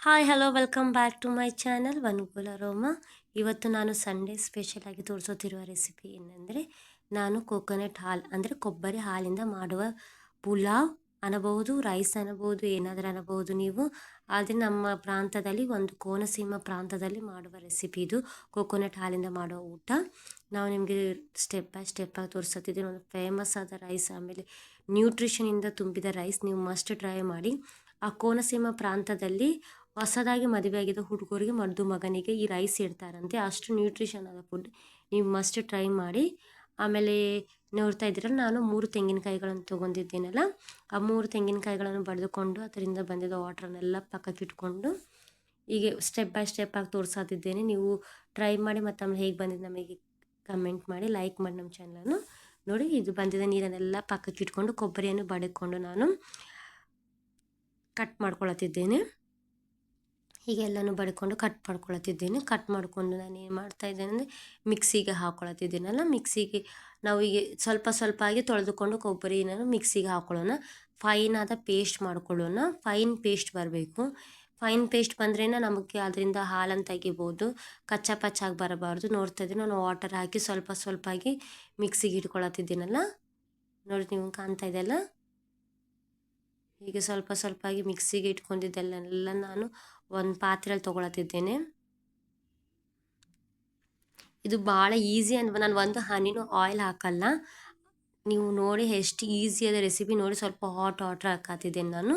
Hi hello welcome back to my channel ವನುಕುಲ ರೋಮ. ಇವತ್ತು ನಾನು ಸಂಡೇ ಸ್ಪೆಷಲಾಗಿ ತೋರಿಸುತ್ತಿರುವ ರೆಸಿಪಿ ಏನೆಂದರೆ ನಾನು ಕೋಕೋನಟ್ ಹಾಲು ಅಂದರೆ ಕೊಬ್ಬರಿ ಹಾಲಿಂದ ಮಾಡುವ ಪುಲಾವ್ ಅನ್ನಬಹುದು, ರೈಸ್ ಅನ್ನಬಹುದು, ಏನಾದರೂ ಅನ್ನಬಹುದು ನೀವು. ಆದರೆ ನಮ್ಮ ಪ್ರಾಂತದಲ್ಲಿ ಒಂದು ಕೋನಸೀಮ ಪ್ರಾಂತದಲ್ಲಿ ಮಾಡುವ ರೆಸಿಪಿ ಇದು ಕೋಕೋನಟ್ ಹಾಲಿಂದ ಮಾಡುವ ಊಟ. ನಾವು ನಿಮಗೆ ಸ್ಟೆಪ್ ಬೈ ಸ್ಟೆಪ್ಪಾಗಿ ತೋರಿಸುತ್ತಿದ್ದೀನಿ. ಒಂದು ಫೇಮಸ್ ಆದ ರೈಸ್, ಆಮೇಲೆ ನ್ಯೂಟ್ರಿಷನಿಂದ ತುಂಬಿದ ರೈಸ್. ನೀವು ಮಸ್ಟ್ ಟ್ರೈ ಮಾಡಿ. ಆ ಕೋನಸೀಮ ಪ್ರಾಂತದಲ್ಲಿ ಹೊಸದಾಗಿ ಮದುವೆಯಾಗಿದ್ದ ಹುಡುಗರಿಗೆ ಮದ್ದು ಮಗನಿಗೆ ಈ ರೈಸ್ ಇಡ್ತಾರಂತೆ. ಅಷ್ಟು ನ್ಯೂಟ್ರಿಷನ್ ಆದ ಫುಡ್, ನೀವು ಮಸ್ಟ್ ಟ್ರೈ ಮಾಡಿ. ಆಮೇಲೆ ನೋಡ್ತಾ ಇದ್ದೀರಲ್ಲ, ನಾನು 3 ತೆಂಗಿನಕಾಯಿಗಳನ್ನು ತೊಗೊಂಡಿದ್ದೇನಲ್ಲ, ಆ 3 ತೆಂಗಿನಕಾಯಿಗಳನ್ನು ಬಡಿದುಕೊಂಡು ಅದರಿಂದ ಬಂದಿದ್ದ ವಾಟ್ರನ್ನೆಲ್ಲ ಪಕ್ಕಕ್ಕೆ ಇಟ್ಕೊಂಡು ಹೀಗೆ ಸ್ಟೆಪ್ ಬೈ ಸ್ಟೆಪ್ ಆಗಿ ತೋರಿಸ್ತಿದ್ದೇನೆ. ನೀವು ಟ್ರೈ ಮಾಡಿ ಮತ್ತು ಆಮೇಲೆ ಹೇಗೆ ಬಂದಿದ್ದು ನಮಗೆ ಕಮೆಂಟ್ ಮಾಡಿ, ಲೈಕ್ ಮಾಡಿ ನಮ್ಮ ಚಾನಲನ್ನು. ನೋಡಿ, ಇದು ಬಂದಿದ್ದ ನೀರನ್ನೆಲ್ಲ ಪಕ್ಕಕ್ಕೆ ಇಟ್ಕೊಂಡು ಕೊಬ್ಬರಿಯನ್ನು ಬಡಿಕೊಂಡು ನಾನು ಕಟ್ ಮಾಡ್ಕೊಳತ್ತಿದ್ದೇನೆ. ಹೀಗೆ ಎಲ್ಲನೂ ಬಡ್ಕೊಂಡು ಕಟ್ ಮಾಡ್ಕೊಳತ್ತಿದ್ದೇನೆ. ಕಟ್ ಮಾಡಿಕೊಂಡು ನಾನು ಏನು ಮಾಡ್ತಾಯಿದ್ದೇನೆ ಅಂದರೆ ಮಿಕ್ಸಿಗೆ ಹಾಕ್ಕೊಳತ್ತಿದ್ದೀನಲ್ಲ, ಮಿಕ್ಸಿಗೆ ನಾವು ಹೀಗೆ ಸ್ವಲ್ಪ ಸ್ವಲ್ಪ ಆಗಿ ತೊಳೆದುಕೊಂಡು ಕೊಬ್ಬರಿನ ಮಿಕ್ಸಿಗೆ ಹಾಕ್ಕೊಳ್ಳೋಣ. ಫೈನ್ ಆದ ಪೇಸ್ಟ್ ಮಾಡ್ಕೊಳ್ಳೋಣ. ಫೈನ್ ಪೇಸ್ಟ್ ಬರಬೇಕು. ಫೈನ್ ಪೇಸ್ಟ್ ಬಂದ್ರೇ ನಮಗೆ ಅದರಿಂದ ಹಾಲನ್ನು ತೆಗಿಬೋದು, ಕಚ್ಚಾ ಪಚ್ಚಾಗಿ ಬರಬಾರ್ದು. ನೋಡ್ತಾ ಇದ್ದೀನಿ, ನಾನು ವಾಟರ್ ಹಾಕಿ ಸ್ವಲ್ಪ ಸ್ವಲ್ಪ ಆಗಿ ಮಿಕ್ಸಿಗೆ ಇಟ್ಕೊಳತ್ತಿದ್ದೀನಲ್ಲ, ನೋಡಿ ನೀವು ಕಾಣ್ತಾ ಇದೆಯಲ್ಲ. ಹೀಗೆ ಸ್ವಲ್ಪ ಸ್ವಲ್ಪ ಆಗಿ ಮಿಕ್ಸಿಗೆ ಇಟ್ಕೊಂಡಿದ್ದೆಲ್ಲ ನಾನು ಒಂದು ಪಾತ್ರೆಯಲ್ಲಿ ತೊಗೊಳತ್ತಿದ್ದೇನೆ. ಇದು ಭಾಳ ಈಸಿ ಅಂತ, ನಾನು ಒಂದು ಹನಿನೂ ಆಯಿಲ್ ಹಾಕಲ್ಲ. ನೀವು ನೋಡಿ ಎಷ್ಟು ಈಸಿಯಾದ ರೆಸಿಪಿ ನೋಡಿ. ಸ್ವಲ್ಪ ಹಾಟ್ ವಾಟ್ರ್ ಹಾಕತ್ತಿದ್ದೇನೆ ನಾನು.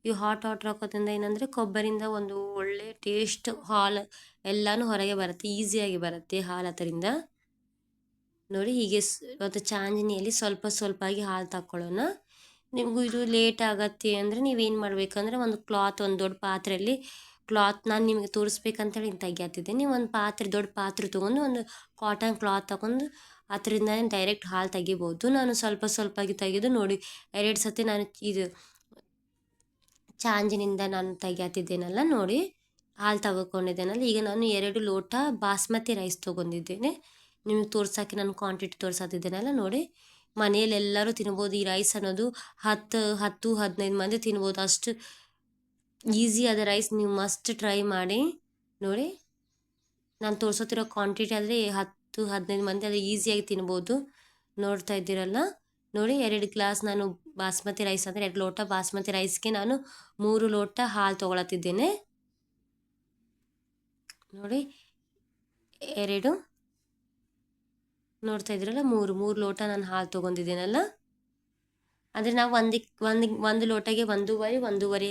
ಈ ಹಾಟ್ ವಾಟ್ರ್ ಹಾಕೋದ್ರಿಂದ ಏನಂದರೆ ಕೊಬ್ಬರಿಂದ ಒಂದು ಒಳ್ಳೆ ಟೇಸ್ಟ್, ಹಾಲು ಎಲ್ಲನೂ ಹೊರಗೆ ಬರುತ್ತೆ, ಈಸಿಯಾಗಿ ಬರುತ್ತೆ ಹಾಲು ಅದರಿಂದ. ನೋಡಿ, ಹೀಗೆ ಒಂದು ಚಾಂಜಿನಿಯಲ್ಲಿ ಸ್ವಲ್ಪ ಸ್ವಲ್ಪ ಆಗಿ ಹಾಲು ತಗೊಳ್ಳೋಣ. ನಿಮಗೂ ಇದು ಲೇಟ್ ಆಗತ್ತೆ ಅಂದರೆ ನೀವೇನು ಮಾಡಬೇಕಂದ್ರೆ ಒಂದು ಕ್ಲಾತ್, ಒಂದು ದೊಡ್ಡ ಪಾತ್ರೆಯಲ್ಲಿ ಕ್ಲಾತ್, ನಾನು ನಿಮಗೆ ತೋರಿಸ್ಬೇಕಂತೇಳಿ ತೆಗಿಯತ್ತಿದ್ದೀನಿ. ಒಂದು ಪಾತ್ರೆ, ದೊಡ್ಡ ಪಾತ್ರೆ ತೊಗೊಂಡು ಒಂದು ಕಾಟನ್ ಕ್ಲಾತ್ ತಗೊಂಡು ಅದರಿಂದ ಡೈರೆಕ್ಟ್ ಹಾಲು ತೆಗಿಬೋದು. ನಾನು ಸ್ವಲ್ಪ ಸ್ವಲ್ಪ ಆಗಿ ತೆಗೆದು ನೋಡಿ 2 ಸತಿ ನಾನು ಇದು ಚಾಂಜಿನಿಂದ ನಾನು ತೆಗಿಯತ್ತಿದ್ದೇನಲ್ಲ, ನೋಡಿ ಹಾಲು ತಗೊಂಡಿದ್ದೇನಲ್ಲ. ಈಗ ನಾನು 2 ಲೋಟ ಬಾಸ್ಮತಿ ರೈಸ್ ತೊಗೊಂಡಿದ್ದೇನೆ. ನಿಮಗೆ ತೋರ್ಸೋಕ್ಕೆ ನಾನು ಕ್ವಾಂಟಿಟಿ ತೋರಿಸತ್ತಿದ್ದೇನಲ್ಲ, ನೋಡಿ. ಮನೆಯಲ್ಲಿ ಎಲ್ಲರೂ ತಿನ್ಬೋದು. ಈ ರೈಸ್ ಅನ್ನೋದು 10-15 ಮಂದಿ ತಿನ್ಬೋದು. ಅಷ್ಟು ಈಸಿಯಾದ ರೈಸ್, ನೀವು ಮಸ್ಟ್ ಟ್ರೈ ಮಾಡಿ. ನೋಡಿ, ನಾನು ತೋರಿಸುತ್ತಿರೋ ಕ್ವಾಂಟಿಟಿ ಆದರೆ 10-15 ಮಂದಿ ಅದು ಈಸಿಯಾಗಿ ತಿನ್ಬೋದು. ನೋಡ್ತಾ ಇದ್ದೀರಲ್ಲ, ನೋಡಿ 2 ಗ್ಲಾಸ್ ನಾನು ಬಾಸ್ಮತಿ ರೈಸ್ ಅಂದರೆ 2 ಲೋಟ ಬಾಸ್ಮತಿ ರೈಸ್ಗೆ ನಾನು 3 ಲೋಟ ಹಾಲು ತೊಗೊಳತ್ತಿದ್ದೇನೆ. ನೋಡಿ, 2, ನೋಡ್ತಾ ಇದ್ದೀರಲ್ಲ, 3 ಲೋಟ ನಾನು ಹಾಲು ತೊಗೊಂಡಿದ್ದೇನಲ್ಲ. ಅಂದರೆ ನಾವು ಒಂದು ಲೋಟಗೆ ಒಂದೂವರೆ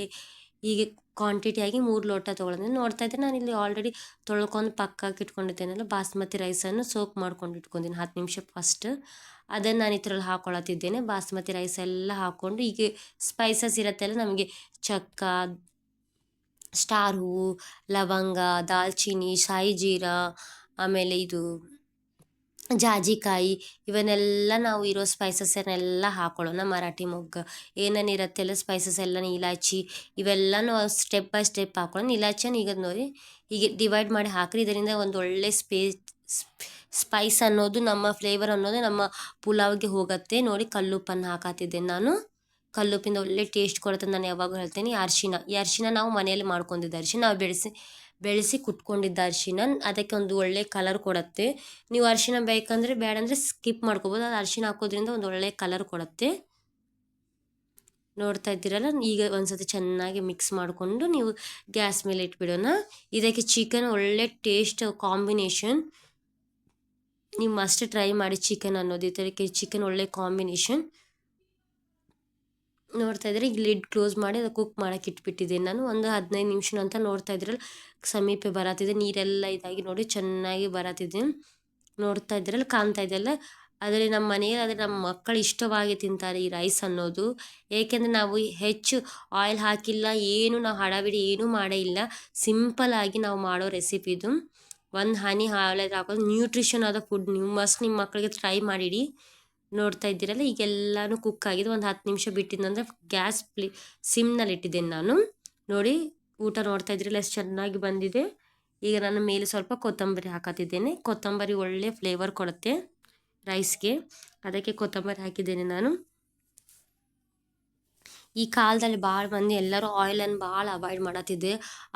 ಹೀಗೆ ಕ್ವಾಂಟಿಟಿಯಾಗಿ 3 ಲೋಟ ತೊಗೊಳೋದು. ನೋಡ್ತಾ ಇದ್ದರೆ ನಾನು ಇಲ್ಲಿ ಆಲ್ರೆಡಿ ತೊಳ್ಕೊಂಡು ಪಕ್ಕಕ್ಕೆ ಇಟ್ಕೊಂಡಿದ್ದೇನಲ್ಲ, ಬಾಸ್ಮತಿ ರೈಸನ್ನು ಸೋಕ್ ಮಾಡ್ಕೊಂಡು ಇಟ್ಕೊಂಡಿದ್ದೀನಿ 10 ನಿಮಿಷ ಫಸ್ಟ್. ಅದನ್ನು ನಾನು ಇದ್ರಲ್ಲಿ ಹಾಕ್ಕೊಳತ್ತಿದ್ದೇನೆ. ಬಾಸ್ಮತಿ ರೈಸ್ ಎಲ್ಲ ಹಾಕ್ಕೊಂಡು ಹೀಗೆ ಸ್ಪೈಸಸ್ ಇರುತ್ತೆಲ್ಲ, ನಮಗೆ ಚಕ್ಕ, ಸ್ಟಾರ್ ಹೂವು, ಲವಂಗ, ದಾಲ್ಚಿನ್ನಿ, ಶಾಯಿ ಜೀರಾ, ಆಮೇಲೆ ಇದು ಜಾಜಿಕಾಯಿ, ಇವನ್ನೆಲ್ಲ ನಾವು ಇರೋ ಸ್ಪೈಸಸ್ಸನ್ನೆಲ್ಲ ಹಾಕ್ಕೊಳ್ಳೋಣ. ಮರಾಠಿ ಮೊಗ್ಗು ಏನೇನಿರುತ್ತೆ ಎಲ್ಲ ಸ್ಪೈಸಸ್ ಎಲ್ಲ, ಇಲಾಚಿ, ಇವೆಲ್ಲನೂ ಸ್ಟೆಪ್ ಬೈ ಸ್ಟೆಪ್ ಹಾಕ್ಕೊಳ್ಳೋಣ. ಇಲಾಚಿಯನ್ನು ಈಗ ನೋಡಿ ಹೀಗೆ ಡಿವೈಡ್ ಮಾಡಿ ಹಾಕಿರಿ. ಇದರಿಂದ ಒಂದು ಒಳ್ಳೆ ಸ್ಪೈಸ್ ಅನ್ನೋದು, ನಮ್ಮ ಫ್ಲೇವರ್ ಅನ್ನೋದು ನಮ್ಮ ಪುಲಾವ್ಗೆ ಹೋಗುತ್ತೆ. ನೋಡಿ, ಕಲ್ಲುಪ್ಪನ್ನು ಹಾಕತ್ತಿದ್ದೇನೆ ನಾನು. ಕಲ್ಲುಪ್ಪಿಂದ ಒಳ್ಳೆ ಟೇಸ್ಟ್ ಕೊಡುತ್ತೆ. ನಾನು ಯಾವಾಗ ಹೇಳ್ತೀನಿ. ಈ ಅರಿಶಿನ ನಾವು ಮನೆಯಲ್ಲಿ ಮಾಡ್ಕೊಂಡಿದ್ದ ಅರಿಶಿನ, ನಾವು ಬೆಳೆಸಿ ಕುಟ್ಕೊಂಡಿದ್ದ ಅರಿಶಿನ, ಅದಕ್ಕೆ ಒಂದು ಒಳ್ಳೆ ಕಲರ್ ಕೊಡುತ್ತೆ. ನೀವು ಅರಿಶಿನ ಬೇಕಂದರೆ ಬೇಡಂದರೆ ಸ್ಕಿಪ್ ಮಾಡ್ಕೋಬೋದು. ಅದು ಅರಿಶಿನ ಹಾಕೋದ್ರಿಂದ ಒಂದು ಒಳ್ಳೆ ಕಲರ್ ಕೊಡುತ್ತೆ. ನೋಡ್ತಾ ಇದ್ದೀರಲ್ಲ, ಈಗ ಒಂದ್ಸತಿ ಚೆನ್ನಾಗಿ ಮಿಕ್ಸ್ ಮಾಡಿಕೊಂಡು ನೀವು ಗ್ಯಾಸ್ ಮೇಲೆ ಇಟ್ಬಿಡೋಣ. ಇದಕ್ಕೆ ಚಿಕನ್ ಒಳ್ಳೆ ಟೇಸ್ಟ್ ಕಾಂಬಿನೇಷನ್, ನೀವು ಮಸ್ಟ್ ಟ್ರೈ ಮಾಡಿ. ಚಿಕನ್ ಅನ್ನೋದು ಇದಕ್ಕೆ ಚಿಕನ್ ಒಳ್ಳೆ ಕಾಂಬಿನೇಷನ್. ನೋಡ್ತಾ ಇದ್ರೆ ಈಗ ಲಿಡ್ ಕ್ಲೋಸ್ ಮಾಡಿ ಅದು ಕುಕ್ ಮಾಡೋಕೆ ಇಟ್ಬಿಟ್ಟಿದ್ದೀನಿ ನಾನು. ಒಂದು 15 ನಿಮಿಷ ಅಂತ ನೋಡ್ತಾ ಇದ್ರಲ್ಲ, ಸಮೀಪ ಬರತ್ತಿದೆ, ನೀರೆಲ್ಲ ಇದಾಗಿ ನೋಡಿ ಚೆನ್ನಾಗಿ ಬರತ್ತಿದೆ. ನೋಡ್ತಾ ಇದ್ರಲ್ಲ, ಕಾಣ್ತಾ ಇದೆಯಲ್ಲ. ಅದರಲ್ಲಿ ನಮ್ಮ ಮನೆಯಲ್ಲಿ, ಆದರೆ ನಮ್ಮ ಮಕ್ಕಳು ಇಷ್ಟವಾಗಿ ತಿಂತಾರೆ ಈ ರೈಸ್ ಅನ್ನೋದು. ಏಕೆಂದರೆ ನಾವು ಹೆಚ್ಚು ಆಯಿಲ್ ಹಾಕಿಲ್ಲ, ಏನು ನಾವು ಹಡಬಿಡಿ ಏನೂ ಮಾಡೇ ಇಲ್ಲ. ಸಿಂಪಲ್ಲಾಗಿ ನಾವು ಮಾಡೋ ರೆಸಿಪಿ ಇದು. ಒಂದು ಹನಿ ಆಯಿಲ್ ಹಾಕೋದು ನ್ಯೂಟ್ರಿಷನ್ ಆದ ಫುಡ್. ನೀವು ಮಸ್ಟ್ ನಿಮ್ಮ ಮಕ್ಕಳಿಗೆ ಟ್ರೈ ಮಾಡಿಡಿ. ನೋಡ್ತಾ ಇದ್ದೀರಲ್ಲ, ಈಗೆಲ್ಲನೂ ಕುಕ್ ಆಗಿದೆ. ಒಂದು 10 ನಿಮಿಷ ಬಿಟ್ಟಿದ್ದಂದ್ರೆ ಗ್ಯಾಸ್ ಸಿಮ್ನಲ್ಲಿ ಇಟ್ಟಿದ್ದೇನೆ ನಾನು. ನೋಡಿ, ಊಟ ನೋಡ್ತಾ ಇದ್ರಲ್ಲ ಎಷ್ಟು ಚೆನ್ನಾಗಿ ಬಂದಿದೆ. ಈಗ ನಾನು ಮೇಲೆ ಸ್ವಲ್ಪ ಕೊತ್ತಂಬರಿ ಹಾಕತ್ತಿದ್ದೇನೆ. ಕೊತ್ತಂಬರಿ ಒಳ್ಳೆ ಫ್ಲೇವರ್ ಕೊಡುತ್ತೆ ರೈಸ್ಗೆ, ಅದಕ್ಕೆ ಕೊತ್ತಂಬರಿ ಹಾಕಿದ್ದೇನೆ ನಾನು. ಈ ಕಾಲದಲ್ಲಿ ಭಾಳ ಮಂದಿ ಎಲ್ಲರೂ ಆಯಿಲನ್ನು ಭಾಳ ಅವಾಯ್ಡ್ ಮಾಡತ್ತಿದ್ದೆ.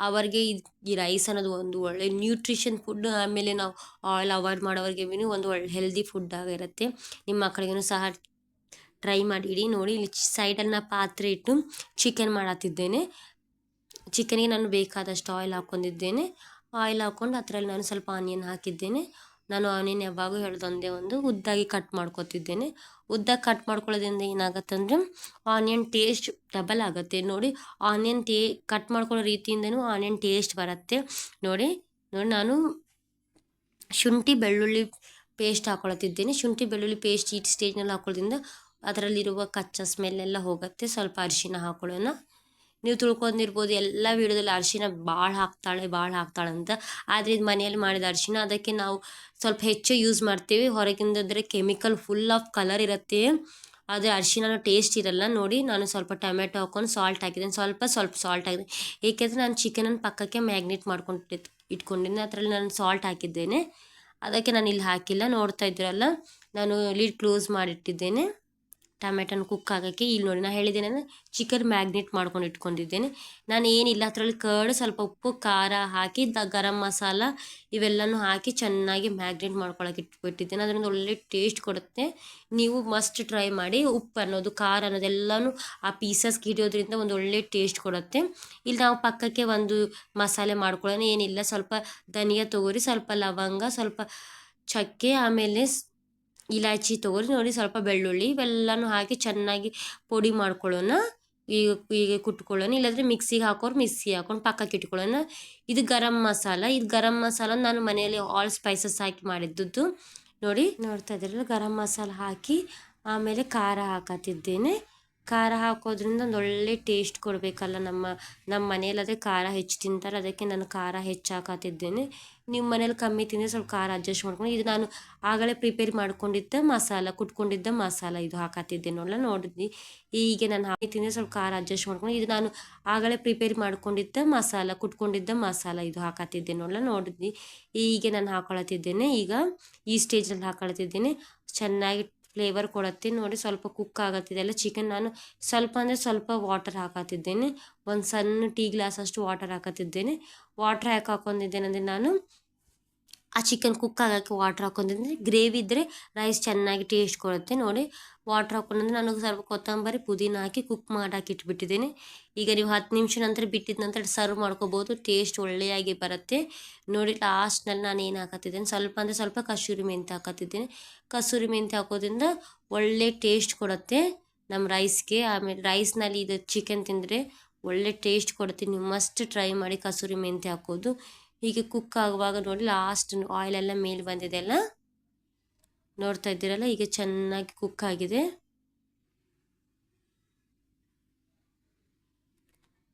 ಅವರಿಗೆ ಈ ರೈಸ್ ಅನ್ನೋದು ಒಂದು ಒಳ್ಳೆ ನ್ಯೂಟ್ರಿಷನ್ ಫುಡ್. ಆಮೇಲೆ ನಾವು ಆಯಿಲ್ ಅವಾಯ್ಡ್ ಮಾಡೋರಿಗೆ ಒಂದು ಒಳ್ಳೆ ಹೆಲ್ದಿ ಫುಡ್ ಆಗಿರುತ್ತೆ. ನಿಮ್ಮ ಮಕ್ಕಳಿಗೂ ಸಹ ಟ್ರೈ ಮಾಡಿಡಿ. ನೋಡಿ ಇಲ್ಲಿ ಸೈಡಲ್ಲಿ ನಾ ಪಾತ್ರೆ ಇಟ್ಟು ಚಿಕನ್ ಮಾಡತ್ತಿದ್ದೇನೆ. ಚಿಕನ್ಗೆ ನಾನು ಬೇಕಾದಷ್ಟು ಆಯಿಲ್ ಹಾಕ್ಕೊಂಡಿದ್ದೇನೆ. ಆಯಿಲ್ ಹಾಕ್ಕೊಂಡು ಅದರಲ್ಲಿ ನಾನು ಸ್ವಲ್ಪ ಆನಿಯನ್ ಹಾಕಿದ್ದೇನೆ. ನಾನು ಆನಿಯನ್ ಯಾವಾಗೂ ಹೇಳ್ದೊಂದೇ ಒಂದು ಉದ್ದಾಗಿ ಕಟ್ ಮಾಡ್ಕೊತಿದ್ದೇನೆ. ಉದ್ದಾಗಿ ಕಟ್ ಮಾಡ್ಕೊಳ್ಳೋದ್ರಿಂದ ಏನಾಗತ್ತಂದರೆ ಆನಿಯನ್ ಟೇಸ್ಟ್ ಡಬಲ್ ಆಗುತ್ತೆ. ನೋಡಿ ಆನಿಯನ್ ಕಟ್ ಮಾಡ್ಕೊಳ್ಳೋ ರೀತಿಯಿಂದನೂ ಆನಿಯನ್ ಟೇಸ್ಟ್ ಬರುತ್ತೆ. ನೋಡಿ ನಾನು ಶುಂಠಿ ಬೆಳ್ಳುಳ್ಳಿ ಪೇಸ್ಟ್ ಹಾಕ್ಕೊಳ್ತಿದ್ದೇನೆ. ಶುಂಠಿ ಬೆಳ್ಳುಳ್ಳಿ ಪೇಸ್ಟ್ ಈ ಸ್ಟೇಜ್ನಲ್ಲಿ ಹಾಕೊಳ್ಳೋದ್ರಿಂದ ಅದರಲ್ಲಿರುವ ಕಚ್ಚಾ ಸ್ಮೆಲ್ ಎಲ್ಲ ಹೋಗುತ್ತೆ. ಸ್ವಲ್ಪ ಅರಿಶಿನ ಹಾಕೊಳ್ಳೋಣ. ನೀವು ತಿಳ್ಕೊಂಡಿರ್ಬೋದು ಎಲ್ಲ ವೀಡಿಯೋದಲ್ಲಿ ಅರಿಶಿನ ಭಾಳ ಹಾಕ್ತಾಳೆ ಅಂತ. ಆದರೆ ಇದು ಮನೆಯಲ್ಲಿ ಮಾಡಿದ ಅರಿಶಿನ, ಅದಕ್ಕೆ ನಾವು ಸ್ವಲ್ಪ ಹೆಚ್ಚು ಯೂಸ್ ಮಾಡ್ತೀವಿ. ಹೊರಗಿಂದಾದರೆ ಕೆಮಿಕಲ್ ಫುಲ್ ಆಫ್ ಕಲರ್ ಇರುತ್ತೆ, ಆದರೆ ಅರಿಶಿನ ಟೇಸ್ಟ್ ಇರಲ್ಲ. ನೋಡಿ ನಾನು ಸ್ವಲ್ಪ ಟೊಮೆಟೊ ಹಾಕ್ಕೊಂಡು ಸಾಲ್ಟ್ ಹಾಕಿದ್ದೇನೆ. ಸ್ವಲ್ಪ ಸಾಲ್ಟ್ ಹಾಕಿದೆ, ಏಕೆಂದರೆ ನಾನು ಚಿಕನನ್ನು ಪಕ್ಕಕ್ಕೆ ಮ್ಯಾಗ್ನೇಟ್ ಮಾಡ್ಕೊಂಡು ಇಟ್ಕೊಂಡಿದ್ದೆ. ಅದರಲ್ಲಿ ನಾನು ಸಾಲ್ಟ್ ಹಾಕಿದ್ದೇನೆ, ಅದಕ್ಕೆ ನಾನು ಇಲ್ಲಿ ಹಾಕಿಲ್ಲ. ನೋಡ್ತಾ ಇದ್ದೀರಲ್ಲ, ನಾನು ಲಿಡ್ ಕ್ಲೋಸ್ ಮಾಡಿಟ್ಟಿದ್ದೇನೆ ಟೊಮೆಟೊನ ಕುಕ್ ಆಗೋಕ್ಕೆ. ಇಲ್ಲಿ ನೋಡಿ ನಾನು ಹೇಳಿದ್ದೇನೆ ಚಿಕನ್ ಮ್ಯಾಗ್ನೇಟ್ ಮಾಡ್ಕೊಂಡು ಇಟ್ಕೊಂಡಿದ್ದೇನೆ. ನಾನು ಏನಿಲ್ಲ, ಅದರಲ್ಲಿ ಕರ್ಡ್, ಸ್ವಲ್ಪ ಉಪ್ಪು, ಖಾರ ಹಾಕಿ ಗರಂ ಮಸಾಲ ಇವೆಲ್ಲನೂ ಹಾಕಿ ಚೆನ್ನಾಗಿ ಮ್ಯಾಗ್ನೇಟ್ ಮಾಡ್ಕೊಳಕ್ಕೆ ಇಟ್ಬಿಟ್ಟಿದ್ದೇನೆ. ಅದರಿಂದ ಒಳ್ಳೆ ಟೇಸ್ಟ್ ಕೊಡುತ್ತೆ. ನೀವು ಮಸ್ಟ್ ಟ್ರೈ ಮಾಡಿ. ಉಪ್ಪು ಅನ್ನೋದು, ಖಾರ ಅನ್ನೋದೆಲ್ಲನೂ ಆ ಪೀಸಸ್ಗೆ ಹಿಡಿಯೋದ್ರಿಂದ ಒಂದು ಒಳ್ಳೆ ಟೇಸ್ಟ್ ಕೊಡುತ್ತೆ. ಇಲ್ಲಿ ನಾವು ಪಕ್ಕಕ್ಕೆ ಒಂದು ಮಸಾಲೆ ಮಾಡ್ಕೊಳ್ಳೋಣ. ಏನಿಲ್ಲ, ಸ್ವಲ್ಪ ಧನಿಯಾ ತೊಗೊರಿ, ಸ್ವಲ್ಪ ಲವಂಗ, ಸ್ವಲ್ಪ ಚಕ್ಕೆ, ಆಮೇಲೆ ಇಲಾಚಿ ತೊಗೊರಿ. ನೋಡಿ ಸ್ವಲ್ಪ ಬೆಳ್ಳುಳ್ಳಿ ಇವೆಲ್ಲನೂ ಹಾಕಿ ಚೆನ್ನಾಗಿ ಪುಡಿ ಮಾಡ್ಕೊಳ್ಳೋಣ. ಈಗ ಕುಟ್ಕೊಳ್ಳೋಣ. ಇಲ್ಲಾಂದರೆ ಮಿಕ್ಸಿಗೆ ಹಾಕೊಂಡು ಪಕ್ಕಕ್ಕೆ ಇಟ್ಕೊಳ್ಳೋಣ. ಇದು ಗರಂ ಮಸಾಲ. ಇದು ಗರಂ ಮಸಾಲ ನಾನು ಮನೆಯಲ್ಲಿ ಆಲ್ ಸ್ಪೈಸಸ್ ಹಾಕಿ ಮಾಡಿದ್ದದ್ದು. ನೋಡಿ ನೋಡ್ತಾ ಇದ್ದೀರಲ್ಲ, ಗರಂ ಮಸಾಲ ಹಾಕಿ ಆಮೇಲೆ ಖಾರ ಹಾಕತ್ತಿದ್ದೇನೆ. ಖಾರ ಹಾಕೋದ್ರಿಂದ ಒಂದು ಒಳ್ಳೆ ಟೇಸ್ಟ್ ಕೊಡಬೇಕಲ್ಲ. ನಮ್ಮ ಮನೆಯಲ್ಲಾದರೆ ಖಾರ ಹೆಚ್ಚು ತಿಂತಾರೆ, ಅದಕ್ಕೆ ನಾನು ಖಾರ ಹೆಚ್ಚು ಹಾಕತ್ತಿದ್ದೇನೆ. ನಿಮ್ಮ ಮನೇಲಿ ಕಮ್ಮಿ ತಿಂದರೆ ಸ್ವಲ್ಪ ಖಾರ ಅಡ್ಜಸ್ಟ್ ಮಾಡ್ಕೊಂಡು. ಇದು ನಾನು ಆಗಲೇ ಪ್ರಿಪೇರ್ ಮಾಡ್ಕೊಂಡಿದ್ದ ಮಸಾಲ, ಕುಟ್ಕೊಂಡಿದ್ದ ಮಸಾಲ ಇದು ಹಾಕತ್ತಿದ್ದೆ ನೋಡಿದ್ವಿ. ಹೀಗೆ ನಾನು ಹಾಕಿ ತಿಂದರೆ ಸ್ವಲ್ಪ ಖಾರ ಅಡ್ಜಸ್ಟ್ ಮಾಡ್ಕೊಂಡು. ಇದು ನಾನು ಆಗಲೇ ಪ್ರಿಪೇರ್ ಮಾಡ್ಕೊಂಡಿದ್ದ ಮಸಾಲ, ಕುಟ್ಕೊಂಡಿದ್ದ ಮಸಾಲ ಇದು ಹಾಕತ್ತಿದ್ದೆ ನೋಡಿದ್ವಿ. ಹೀಗೆ ನಾನು ಹಾಕೊಳತ್ತಿದ್ದೇನೆ. ಈಗ ಈ ಸ್ಟೇಜಲ್ಲಿ ಹಾಕೊಳತ್ತಿದ್ದೇನೆ. ಚೆನ್ನಾಗಿ ಫ್ಲೇವರ್ ಕೊಡುತ್ತೆ. ನೋಡಿ ಸ್ವಲ್ಪ ಕುಕ್ ಆಗತ್ತಿದೆಲ್ಲ ಚಿಕನ್. ನಾನು ಸ್ವಲ್ಪ ವಾಟರ್ ಹಾಕತ್ತಿದ್ದೇನೆ. ಒಂದು ಸಣ್ಣ ಟೀ ಗ್ಲಾಸ್ ಅಷ್ಟು ವಾಟರ್ ಹಾಕತ್ತಿದ್ದೇನೆ. ವಾಟರ್ ಹಾಕೊಂಡಿದ್ದೇನೆ ಅಂದರೆ ನಾನು ಆ ಚಿಕನ್ ಕುಕ್ ಆಗೋಕ್ಕೆ ವಾಟರ್ ಹಾಕೊಂಡಿದ್ದರೆ ಗ್ರೇವಿ ಇದ್ದರೆ ರೈಸ್ ಚೆನ್ನಾಗಿ ಟೇಸ್ಟ್ ಕೊಡುತ್ತೆ. ನೋಡಿ ವಾಟರ್ ಹಾಕೊಂಡ್ರೆ ನಾನು ಸ್ವಲ್ಪ ಕೊತ್ತಂಬರಿ, ಪುದೀನ ಹಾಕಿ ಕುಕ್ ಮಾಡಾಕಿ ಇಟ್ಬಿಟ್ಟಿದ್ದೇನೆ. ಈಗ ನೀವು 10 ನಿಮಿಷ ನಂತರ ಬಿಟ್ಟಿದ ನಂತರ ಸರ್ವ್ ಮಾಡ್ಕೋಬೋದು. ಟೇಸ್ಟ್ ಒಳ್ಳೆಯಾಗಿ ಬರುತ್ತೆ. ನೋಡಿ ಲಾಸ್ಟ್ನಲ್ಲಿ ನಾನು ಏನು ಹಾಕತ್ತಿದ್ದೇನೆ, ಸ್ವಲ್ಪ ಕಸೂರಿ ಮೆಂತ್ಯ ಹಾಕತ್ತಿದ್ದೇನೆ. ಕಸೂರಿ ಮೆಂತ್ಯ ಹಾಕೋದ್ರಿಂದ ಒಳ್ಳೆ ಟೇಸ್ಟ್ ಕೊಡುತ್ತೆ ನಮ್ಮ ರೈಸ್ಗೆ. ಆಮೇಲೆ ರೈಸ್ನಲ್ಲಿ ಇದು ಚಿಕನ್ ತಿಂದರೆ ಒಳ್ಳೆ ಟೇಸ್ಟ್ ಕೊಡುತ್ತೆ. ನೀವು ಮಸ್ಟ್ ಟ್ರೈ ಮಾಡಿ ಕಸೂರಿ ಮೆಂತ್ಯ ಹಾಕೋದು. ಹೀಗೆ ಕುಕ್ ಆಗುವಾಗ ನೋಡಿ ಲಾಸ್ಟ್ ಆಯಿಲೆಲ್ಲ ಮೇಲೆ ಬಂದಿದೆ ಅಲ್ಲ, ನೋಡ್ತಾ ಇದ್ದೀರಲ್ಲ, ಈಗ ಚೆನ್ನಾಗಿ ಕುಕ್ ಆಗಿದೆ.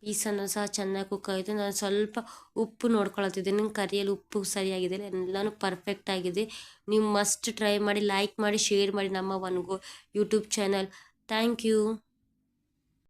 ಪೀಸನ್ನು ಸಹ ಚೆನ್ನಾಗಿ ಕುಕ್ ಆಗಿದೆ. ನಾನು ಸ್ವಲ್ಪ ಉಪ್ಪು ನೋಡ್ಕೊಳತ್ತಿದ್ದೇನೆ. ಕರಿಯಲ್ಲಿ ಉಪ್ಪು ಸರಿಯಾಗಿದೆ, ಎಲ್ಲನೂ ಪರ್ಫೆಕ್ಟ್ ಆಗಿದೆ. ನೀವು ಮಸ್ಟ್ ಟ್ರೈ ಮಾಡಿ, ಲೈಕ್ ಮಾಡಿ, ಶೇರ್ ಮಾಡಿ ನಮ್ಮ ಯೂಟ್ಯೂಬ್ ಚಾನಲ್. Thank you.